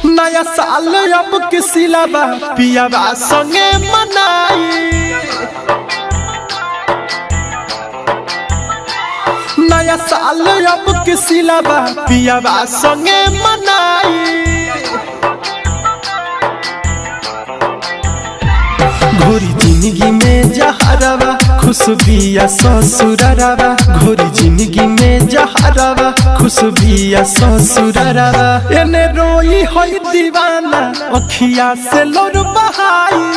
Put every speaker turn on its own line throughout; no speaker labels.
नया साल अब किसी लाबा पियाबा संगे मनाई। नया साल अब किसी लाबा पियाबा संगे मनाई। घोरी जिंदगी में जहरवा खुशबिया ससुररवा। घोरी जिंदगी में जहरवा खुशबिया ससुररवा। एने रोई होई दीवाना अखिया से लोर बहाई।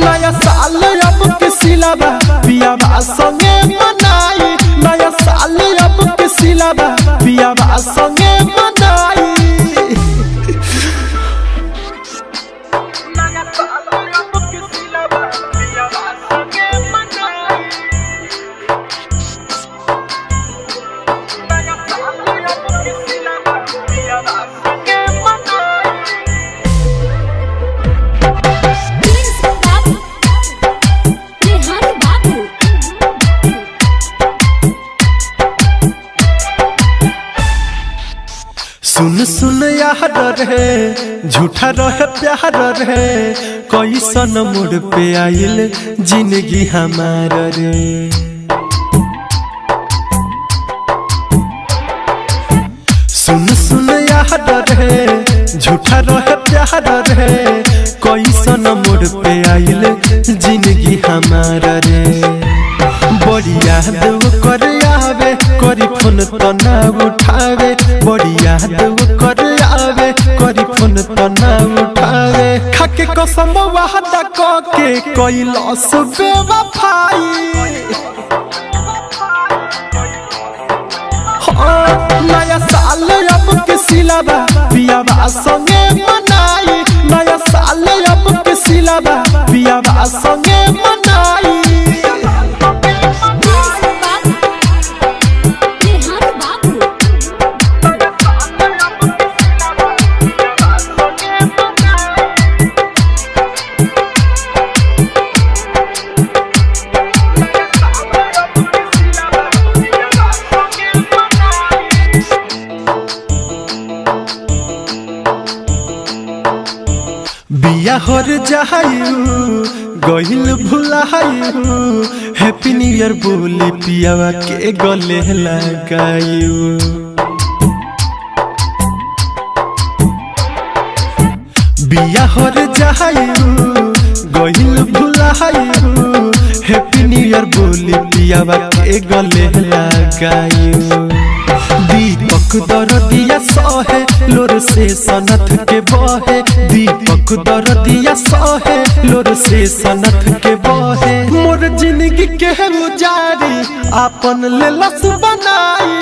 नया साल अब किसी लाबा पियाबा संगे मनाई। नया साल अब किसी लाबा पियाबा संगे मनाई। सुन सुन यार रे झूठा रहे प्यार रे। कैसन मोड़ पे आइल जिंदगी हमार रे। सुन सुन यार रे झूठा रहे प्यार रे। कैसन मोड़ पे आइल जिंदगी हमार रे। बड़ी याद कर आवे करी फोन तो ना उठावे। बड़ी याद कर आवे करी फोन तो ना उठावे। खाके कसम वादा के कैलस बेवफाई। नया साल अब किसी लाबा पियाबा संगे मनाई। नया साल अब किसी लाबा पियाबा संगे मनाई। बिया होर जायू गहिल भुलायू। हैप्पी न्यू ईयर बोली पियावा के गले लगायू। बिया होर जायू गहिल भुलायू। हैप्पी न्यू ईयर बोली पियावा के गले लगायू। दीपक दरदिया सहे लोर से सनथ के बहे। दीपक दरदिया सहे लोर से सनथ के बहे। मोर जिंदगी के उजारी आपन लेलस बनाई।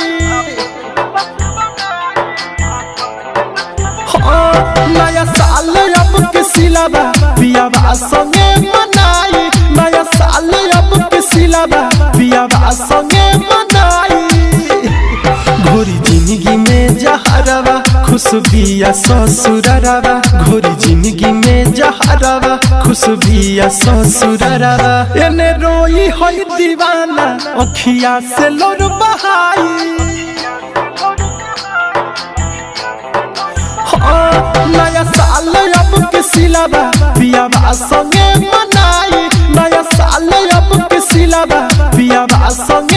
नया साल अब किसी लाबा पियाबा संगे मनाई। नया साल अब किसी लाबा पियाबा संगे मनाई। घोरी जिंदगी में जहरवा खुशबिया ससुररवा। घोरी जिंदगी में जहरवा खुशबिया ससुररवा। एने रोई होई दीवाना अखिया से लोर बहाई। नया साल अब किसी लाबा पियाबा संगे मनाई। नया साल अब किसी लाबा पियाबा संगे